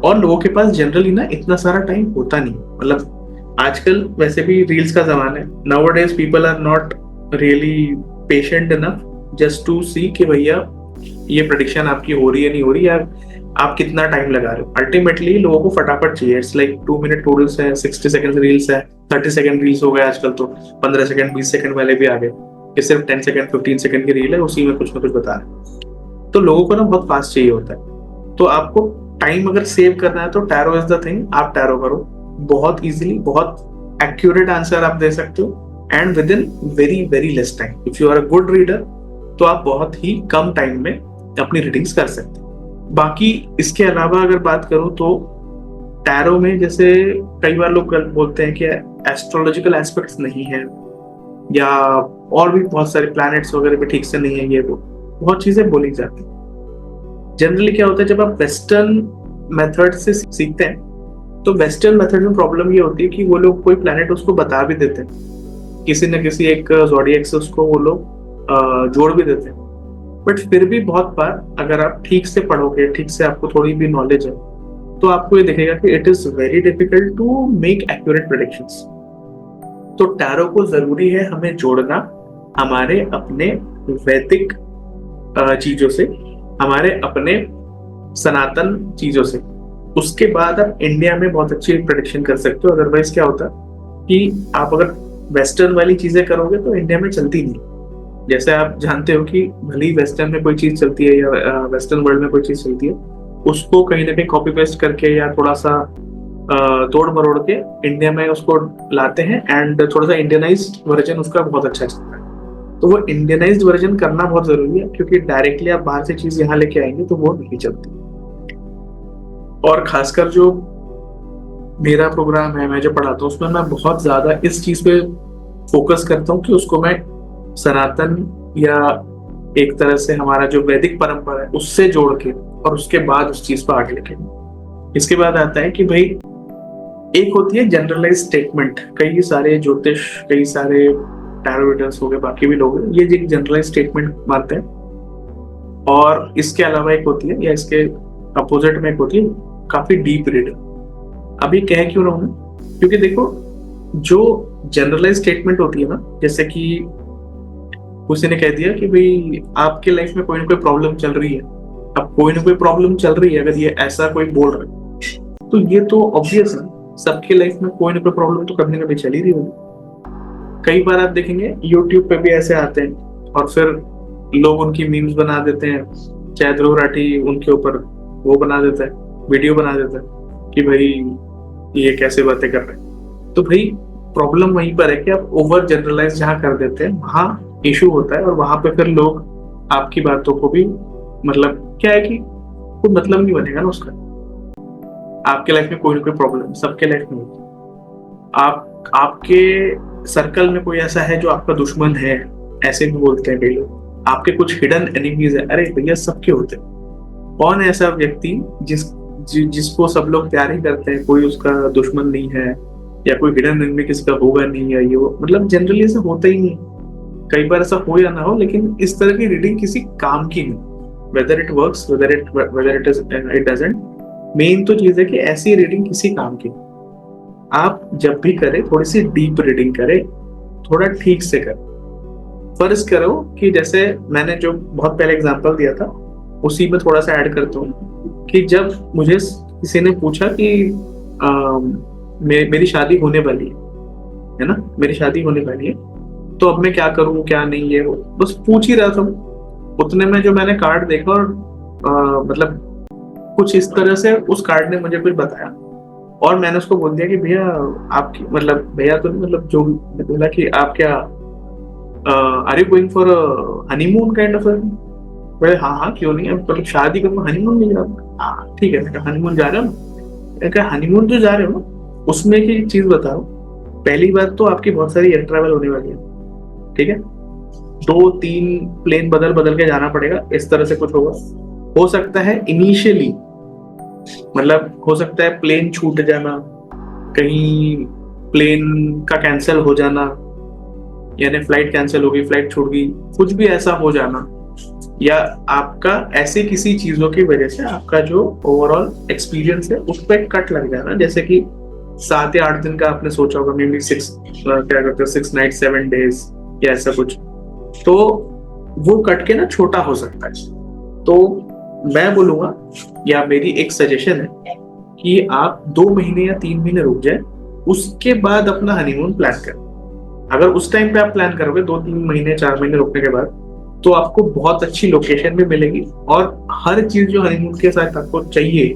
A: और लोगों के पास जनरली ना इतना सारा टाइम होता नहीं, मतलब आजकल वैसे भी रील्स का जमाना है, nowadays people are not really patient enough just to see कि भैया ये प्रेडिक्शन आपकी हो रही है नहीं हो रही, या आप कितना टाइम लगा रहे हो। अल्टीमेटली लोगों को फटाफट चाहिए। इट्स लाइक 2 मिनट टूडल्स है, 60 सेकंड रील्स है, 30 सेकंड रील्स हो गए आजकल तो, 15 सेकंड 20 सेकंड वाले भी आ गए, ये सिर्फ 10 सेकंड 15 सेकंड की रील है, उसी में कुछ ना कुछ बता रहे हैं। तो लोगों को ना बहुत फास्ट चाहिए होता है। तो आपको टाइम अगर सेव करना है तो टैरो इज द थिंग। आप टैरो करो, बहुत इजीली, बहुत एक्यूरेट आंसर आप दे सकते हो, and within very very less time. If you are a good reader तो आप बहुत ही कम टाइम में अपनी रीडिंग्स कर सकते हैं। बाकी इसके अलावा अगर बात करूं तो टैरो में जैसे कई बार लोग बोलते हैं कि एस्ट्रोलॉजिकल एस्पेक्ट्स नहीं है, या और भी बहुत सारे प्लैनेट्स वगैरह भी ठीक से नहीं है, ये वो बहुत चीजें बोली जाती हैं। जनरली क्या होता है, जब आप वेस्टर्न मेथड से सीखते हैं तो वेस्टर्न मेथड में प्रॉब्लम ये होती है कि वो लोग कोई प्लैनेट उसको बता भी देते हैं, किसी न किसी एक ज़ोडिएक से उसको वो लोग जोड़ भी देते हैं। बट फिर भी बहुत बार अगर आप ठीक से पढ़ोगे, ठीक से आपको थोड़ी भी नॉलेज है, तो आपको ये दिखेगा कि it is very difficult to make accurate predictions. तो टैरो को जरूरी है हमें जोड़ना हमारे अपने वैदिक चीजों से, हमारे अपने सनातन चीजों से। उसके बाद आप इंडिया में बहुत अच्छी प्रेडिक्शन कर सकते हो। अदरवाइज क्या होता है कि आप अगर वेस्टर्न वाली चीजें करोगे तो इंडिया में चलती नहीं। जैसे आप जानते हो कि भले ही वेस्टर्न में कोई चीज चलती है या वेस्टर्न वर्ल्ड में कोई चीज चलती है, उसको कहीं ना कहीं कॉपी पेस्ट करके या थोड़ा सा तोड़ मरोड़ के इंडिया में उसको लाते हैं, एंड थोड़ा सा इंडियनाइज्ड वर्जन उसका बहुत अच्छा चलता है। तो वो इंडियनाइज्ड वर्जन करना बहुत जरूरी है, क्योंकि डायरेक्टली आप बाहर से चीज यहाँ लेके आएंगे तो वो नहीं चलती। और खासकर जो मेरा प्रोग्राम है, मैं जो पढ़ाता हूँ, उसमें मैं बहुत ज्यादा इस चीज पे फोकस करता हूँ कि उसको मैं सनातन या एक तरह से हमारा जो वैदिक परंपरा है उससे जोड़ के और उसके बाद उस चीज पर आगे लेके। इसके बाद आता है कि भाई एक होती है जनरलाइज स्टेटमेंट। कई सारे ज्योतिष, कई सारे टैरो रीडर्स हो गए, बाकी भी लोग ये एक जनरलाइज स्टेटमेंट मानते हैं। और इसके अलावा एक होती है, या इसके अपोजिट में एक होती है काफी डीप रीडिंग। अभी कह क्यों रहा हूँ, क्योंकि देखो जो जनरलाइज स्टेटमेंट होती है ना, जैसे कि किसी ने कह दिया कि भाई आपके लाइफ में कोई ना कोई प्रॉब्लम चल रही है, अब कोई ना कोई प्रॉब्लम चल रही है, अगर ये ऐसा कोई बोल रहा है तो ये तो ऑब्वियस है, सबके लाइफ में कोई ना कोई प्रॉब्लम तो कभी ना कभी चल ही रही होगी। कई बार आप देखेंगे यूट्यूब पे भी ऐसे आते हैं और फिर लोग उनकी मीम्स बना देते हैं, चाहे ध्रुव राठी उनके ऊपर वो बना देता है, वीडियो बना देता है कि भाई ये कैसे बातें कर रहे हैं। तो भाई प्रॉब्लम वहीं पर है कि आप ओवर जनरलाइज जहाँ कर देते हैं वहां इशू होता है, और वहां पे फिर लोग आपकी बातों को भी, मतलब क्या है कि कोई मतलब नहीं बनेगा ना उसका। आपके लाइफ में कोई ना कोई प्रॉब्लम सबके लाइफ में होती है। आपके सर्कल में कोई ऐसा है जो आपका दुश्मन है, ऐसे भी बोलते हैं कई लोग। आपके कुछ हिडन एनिमीज है, अरे भैया सबके होते हैं। कौन है ऐसा व्यक्ति जिसको सब लोग प्यार ही करते हैं, कोई उसका दुश्मन नहीं है, या कोई हिडन एनिमी किसका होगा नहीं, या ये वो, मतलब जनरली ऐसा होता ही नहीं। कई बार ऐसा हो या ना हो, लेकिन इस तरह की रीडिंग किसी काम की नहीं। Whether it works, whether it doesn't, main तो चीज है कि ऐसी रीडिंग किसी काम की। आप जब भी करें थोड़ी सी डीप रीडिंग करें, थोड़ा ठीक से करें। फर्ज करो कि जैसे मैंने जो बहुत पहले एग्जांपल दिया था उसी में थोड़ा सा ऐड करता हूँ कि जब मुझे किसी ने पूछा कि मेरी शादी होने वाली है ना, मेरी शादी होने वाली है, तो अब मैं क्या करूं क्या नहीं, ये बस पूछ ही रहा था। उतने में जो मैंने कार्ड देखा और मतलब कुछ इस तरह से उस कार्ड ने मुझे कुछ बताया, और मैंने उसको बोल दिया कि भैया आपकी, मतलब भैया तो मतलब जो बोला कि आप क्या are you going for honeymoon kind of, बोले हाँ हाँ क्यों नहीं, मतलब शादी करूंगा, हनीमून नहीं जा रहा। हाँ ठीक है, हनीमून जा रहे हो, हनीमून जो जा रहे हो ना उसमें की चीज बताओ। पहली बात तो आपकी बहुत सारी एयर ट्रैवल होने वाली है, ठीक है, 2-3 प्लेन बदल बदल के जाना पड़ेगा, इस तरह से कुछ होगा। हो सकता है इनिशियली, मतलब हो सकता है प्लेन छूट जाना, कहीं प्लेन का कैंसिल हो जाना, यानी फ्लाइट कैंसिल हो गई, फ्लाइट छूट गई, कुछ भी ऐसा हो जाना, या आपका ऐसे किसी चीजों की वजह से आपका जो ओवरऑल एक्सपीरियंस है उस पर कट लग जाए ना, जैसे कि 7 या 8 दिन का आपने सोचा होगा, मे बी 6 क्या कहते हो 6 नाइट 7 डेज या ऐसा कुछ, तो वो कट के ना छोटा हो सकता है। तो मैं बोलूंगा या मेरी एक सजेशन है कि आप 2 महीने या 3 महीने रुक जाए, उसके बाद अपना हनीमून प्लान करें। अगर उस टाइम पे आप प्लान करोगे 2-3 महीने 4 महीने रुकने के बाद, तो आपको बहुत अच्छी लोकेशन भी मिलेगी और हर चीज जो हनीमून के साथ आपको चाहिए,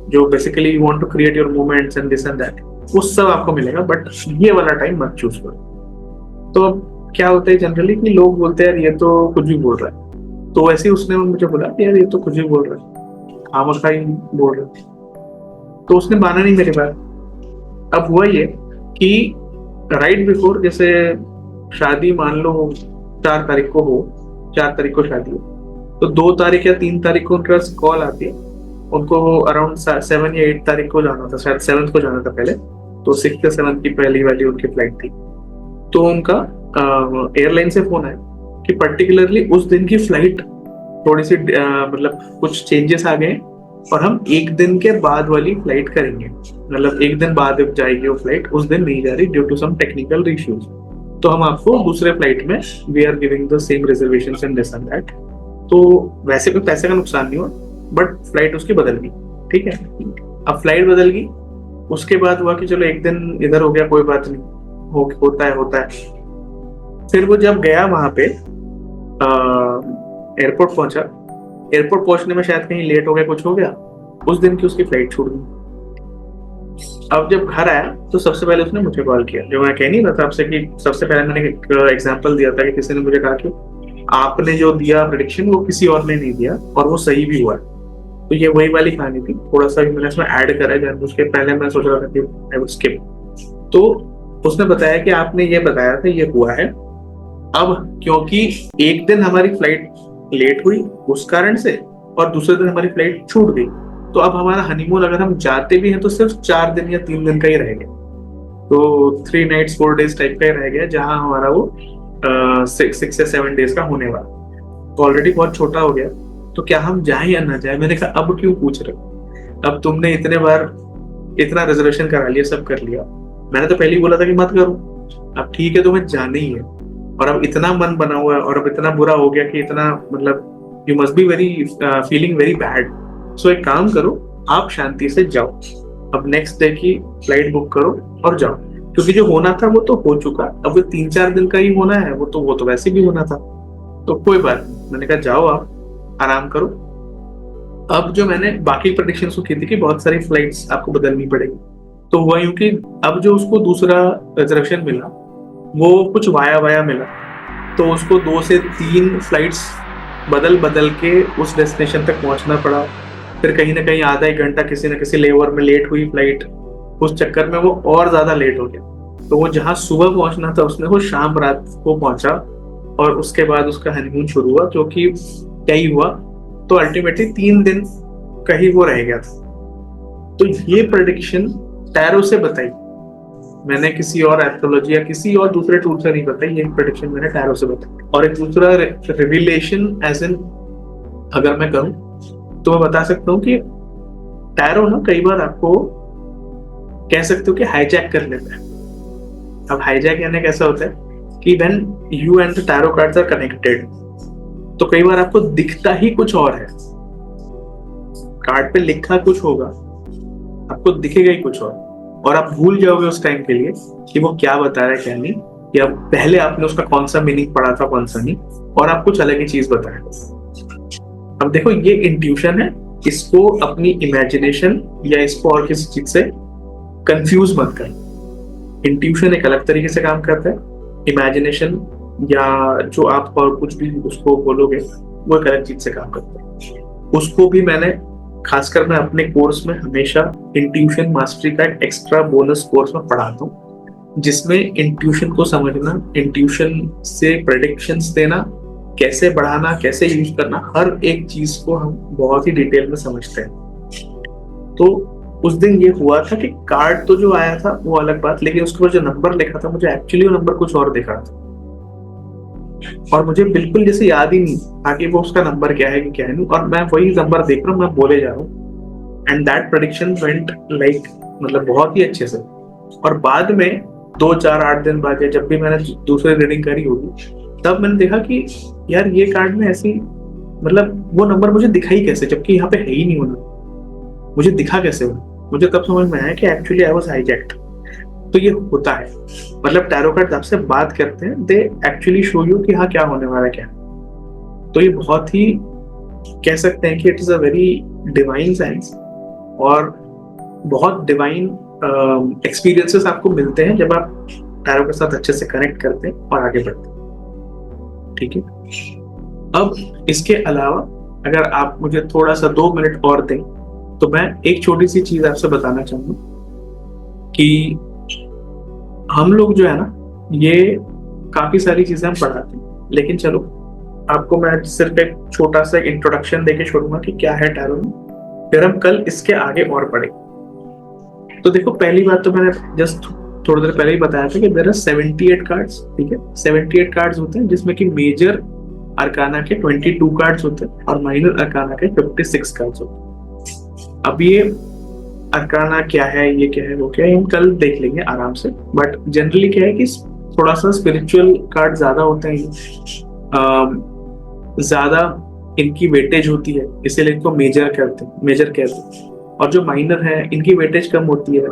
A: जो basically you want to create your moments and this and that, वो सब आपको मिलेगा। बट ये वाला टाइम मत चूज करो। तो अब क्या होता है जनरली कि लोग बोलते हैं यार ये तो कुछ भी बोल रहा है, तो वैसे ही उसने मुझे बोला यार ये तो कुछ भी बोल रहा है, खामखा ही बोल रहा है, तो उसने माना नहीं मेरी बात। अब हुआ ये कि राइट बिफोर, जैसे शादी मान लो 4 तारीख को हो, 4 तारीख को शादी हो, तो 2 तारीख या 3 तारीख को उनके पास कॉल आती है। उनको अराउंड 7 या 8 तारीख को जाना था, शायद 7th को जाना था पहले, तो 6th या 7th की पहली वाली उनकी फ्लाइट थी। तो उनका एयरलाइन से फोन आया कि पर्टिकुलरली उस दिन की फ्लाइट थोड़ी सी मतलब कुछ चेंजेस आ गए और हम 1 दिन के बाद वाली फ्लाइट करेंगे, मतलब 1 दिन बाद जाएगी वो फ्लाइट, उस दिन नहीं जा रही due to some technical issues. तो हम आपको दूसरे फ्लाइट में we are giving the same reservation and this and that. तो वैसे कोई पैसे का नुकसान नहीं हुआ, बट फ्लाइट उसकी बदल गई। ठीक है, अब फ्लाइट बदल गई, उसके बाद हुआ कि चलो 1 दिन इधर हो गया, कोई बात नहीं, होता है। फिर वो जब गया वहां पे एयरपोर्ट पहुंचा, एयरपोर्ट पहुंचने में शायद कहीं लेट हो गया, कुछ हो गया, उस दिन की उसकी फ्लाइट छूट गई। अब जब घर आया तो सबसे पहले उसने मुझे कॉल किया, जो मैं कह नहीं रहा था आपसे कि सबसे पहले मैंने एक एग्जांपल दिया था कि किसी ने मुझे कहा कि आपने जो दिया प्रेडिक्शन वो किसी और ने नहीं दिया और वो सही भी हुआ। तो ये वही वाली कहानी थी, थोड़ा सा भी मैंने इसमें ऐड करा है, उसके पहले मैं सोच रहा था कि आई वुड स्किप। तो उसने बताया कि आपने ये बताया था, ये हुआ है। अब क्योंकि 1 दिन हमारी फ्लाइट लेट हुई उस कारण से और दूसरे दिन हमारी फ्लाइट छूट गई, तो अब हमारा हनीमून अगर हम जाते भी हैं तो सिर्फ 4 दिन या 3 दिन का ही रह गया, तो 3 नाइट्स 4 डेज टाइप का ही रह गया, जहां हमारा वो 6 या 7 डेज का होने वाला, तो ऑलरेडी बहुत छोटा हो गया। तो क्या हम जाए या ना जाए? मैंने कहा अब क्यों पूछ रहे हो, अब तुमने इतने बार इतना रिजर्वेशन करा लिया, सब कर लिया, मैंने तो पहले ही बोला था कि मत करो। अब ठीक है, तुम्हें जाना ही है और अब इतना मन बना हुआ है और अब इतना बुरा हो गया कि इतना मतलब you must be very feeling very bad. So एक काम करो, आप शांति से जाओ, अब नेक्स्ट डे की फ्लाइट बुक करो और जाओ, क्योंकि जो होना था वो तो हो चुका, अब वो 3-4 दिन का ही होना है, वो तो वैसे भी होना था, तो कोई बात नहीं। मैंने कहा जाओ, आप आराम करो। अब जो मैंने बाकी प्रेडिक्शंस को की थी कि बहुत सारी फ्लाइट्स आपको बदलनी पड़ेगी, तो हुआ यूं कि अब जो उसको दूसरा रिजर्वेशन मिला वो कुछ वाया वाया मिला, तो उसको 2 से 3 फ्लाइट्स बदल के उस डेस्टिनेशन तक पहुंचना पड़ा। फिर कहीं ना कहीं आधा 1 घंटा किसी न किसी लेवर में लेट हुई फ्लाइट, उस चक्कर में वो और ज्यादा लेट हो गया। तो वो जहां सुबह पहुंचना था उसने वो शाम रात को पहुंचा और उसके बाद उसका हनीमून शुरू हुआ, जो कि क्या ही हुआ, तो अल्टीमेटली 3 दिन का ही वो रह गया था। तो ये प्रेडिक्शन टैरो से बताई मैंने, किसी और एस्ट्रोलॉजी या किसी और दूसरे टूल से नहीं बताई, ये प्रेडिक्शन मैंने टैरो से बताई। और एक दूसरा रिविलेशन एज इन अगर मैं करूं तो मैं बता सकता हूँ कि टैरो ना कई बार आपको कह सकते हो कि हाईजैक कर लेता है। अब हाईजैक यानी कैसा होता है कि when you and the tarot cards are connected, तो कई बार आपको दिखता ही कुछ और है, कार्ड पे लिखा कुछ होगा, आपको दिखेगा ही कुछ और आप भूल जाओगे उस टाइम के लिए कि वो क्या बता रहा है क्या नहीं, या पहले आपने उसका कौन सा मीनिंग पढ़ा था कौन सा नहीं, और आप कुछ अलग ही चीज बताया। अब देखो ये इंट्यूशन है, इसको अपनी इमेजिनेशन या इसको और किसी चीज से कंफ्यूज मत कर। इंट्यूशन एक अलग तरीके से काम करता है, इमेजिनेशन या जो आप और कुछ भी उसको बोलोगे वो एक अलग चीज से काम करता है। उसको भी मैंने खासकर मैं अपने कोर्स में हमेशा इंट्यूशन मास्टरी का एक एक्स्ट्रा बोनस कोर्स में पढ़ाता हूँ, जिसमें इंट्यूशन को समझना, इंट्यूशन से प्रेडिक्शंस देना, कैसे बढ़ाना, कैसे यूज करना, हर एक चीज को हम बहुत ही डिटेल में समझते हैं। तो उस दिन ये हुआ था कि कार्ड तो जो आया था वो अलग बात, लेकिन उसके ऊपर जो नंबर लिखा था मुझे एक्चुअली वो नंबर कुछ और दिखा था। और मुझे बिल्कुल जैसे याद ही नहीं था कि वो उसका नंबर क्या है कि क्या है नहीं, और मैं वही नंबर देख रहा हूँ, मैं बोले जा रहा हूँ, and that prediction went like मतलब बहुत ही अच्छे से। और बाद में 2 4 8 दिन बाद या जब भी मैंने दूसरी रीडिंग करी होगी, तब मैंने देखा कि यार ये कार्ड में ऐसी मतलब वो नंबर मुझे दिखा ही कैसे, जबकि यहाँ पे है ही नहीं होना, मुझे दिखा कैसे वो। मुझे तब समझ में आया कि एक्चुअली आई वाज हाईजैक्ड। तो ये होता है, मतलब टैरो कार्ड आपसे बात करते हैं, दे एक्चुअली शो यू कि हाँ क्या होने वाला है क्या। तो ये बहुत ही कह सकते हैं कि it is a very divine science, और बहुत डिवाइन एक्सपीरियंसेस आपको मिलते हैं जब आप टैरो के साथ अच्छे से कनेक्ट करते हैं और आगे बढ़ते हैं। ठीक है, अब इसके अलावा अगर आप मुझे थोड़ा सा 2 मिनट और दें तो मैं एक छोटी सी चीज आपसे बताना चाहूंगा कि हम लोग जो है ना, ये काफी सारी चीजें हम पढ़ाते हैं, लेकिन चलो आपको मैं सिर्फ एक छोटा सा इंट्रोडक्शन देके छोड़ूंगा कि क्या है टैरो में, फिर हम कल इसके आगे और पढ़ेंगे। तो देखो, पहली बात तो मैंने जस्ट थोड़ी देर पहले ही बताया था कि देयर आर 78 कार्ड्स। ठीक है, 78 कार्ड्स होते हैं, जिसमें कि मेजर अरकाना के 22 कार्ड्स होते हैं और माइनर अरकाना के 56 कार्ड्स होते हैं। अब ये अरकाना क्या है, ये क्या है, वो क्या है, हम कल देख लेंगे आराम से। बट जनरली क्या है कि थोड़ा सा स्पिरिचुअल कार्ड ज्यादा होते हैं, ज्यादा इनकी वेटेज होती है, इसीलिए इनको मेजर कहते हैं। और जो माइनर है इनकी वेटेज कम होती है,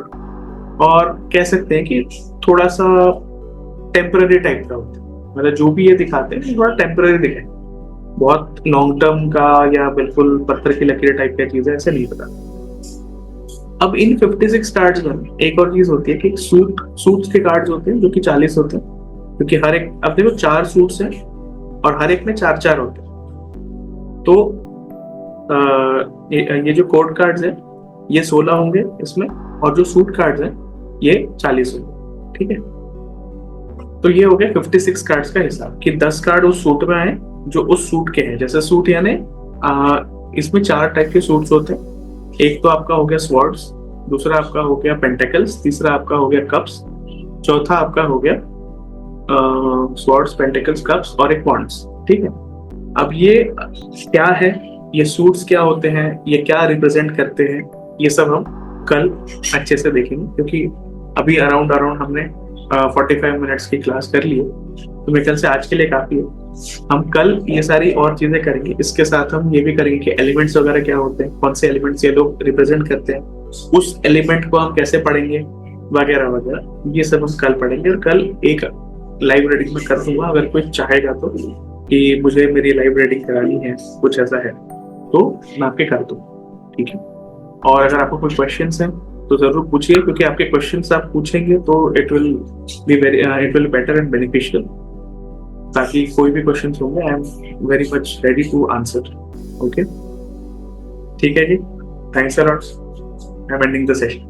A: और कह सकते हैं कि थोड़ा सा टेम्पररी टाइप का होता है। मतलब जो भी ये दिखाते हैं थोड़ा टेम्पररी दिखाए, बहुत लॉन्ग टर्म का या बिल्कुल पत्थर की लकीर टाइप का चीज है ऐसे नहीं पता। अब इन 56 कार्ड्स में एक और चीज होती है कि सूट्स के कार्ड्स होते हैं जो कि 40 होते हैं, क्योंकि हर एक, अब देखो 4 सूट्स हैं और हर एक में 4 4 होते हैं। तो ये जो कोड कार्ड्स हैं ये 16 होंगे इसमें, और जो सूट कार्ड्स हैं ये 40 होंगे। ठीक है, तो ये हो गया 56 कार्ड्स का हिसाब कि 10 कार्ड उस सूट में आए जो उस सूट के हैं। जैसे सूट यानी इसमें 4 टाइप के सूट्स होते हैं। एक तो आपका हो गया स्वॉर्ड्स, दूसरा आपका हो गया पेंटिकल्स, तीसरा आपका हो गया कप्स, चौथा आपका हो गया स्वॉर्ड्स, पेंटिकल्स, कप्स और एक वॉन्ड्स। ठीक है, अब ये क्या है, ये सूट्स क्या होते हैं, ये क्या रिप्रेजेंट करते हैं, ये सब हम कल अच्छे से देखेंगे, क्योंकि अभी अराउंड हमने 45 मिनट्स की क्लास कर ली है, तो मेरे ख्याल से आज के लिए काफी है। हम कल ये सारी और चीजें करेंगे, इसके साथ हम ये भी करेंगे कि एलिमेंट्स वगैरह क्या होते हैं, कौन से एलिमेंट्स ये लोग रिप्रेजेंट करते हैं, उस एलिमेंट को हम कैसे पढ़ेंगे वगैरह वगैरह, ये सब हम कल पढ़ेंगे। और कल एक लाइव रीडिंग में कर दूंगा, अगर कोई चाहेगा तो कि मुझे मेरी लाइव रीडिंग करानी है, कुछ ऐसा है तो मैं आपके कर दूँ। ठीक है, और अगर आपको कोई क्वेश्चंस हैं तो जरूर पूछिए, क्योंकि आपके क्वेश्चंस आप पूछेंगे तो it will better and beneficial, ताकि कोई भी क्वेश्चंस होंगे I am very much ready to answer. Okay, ठीक है जी, thanks a lot, I am ending the session.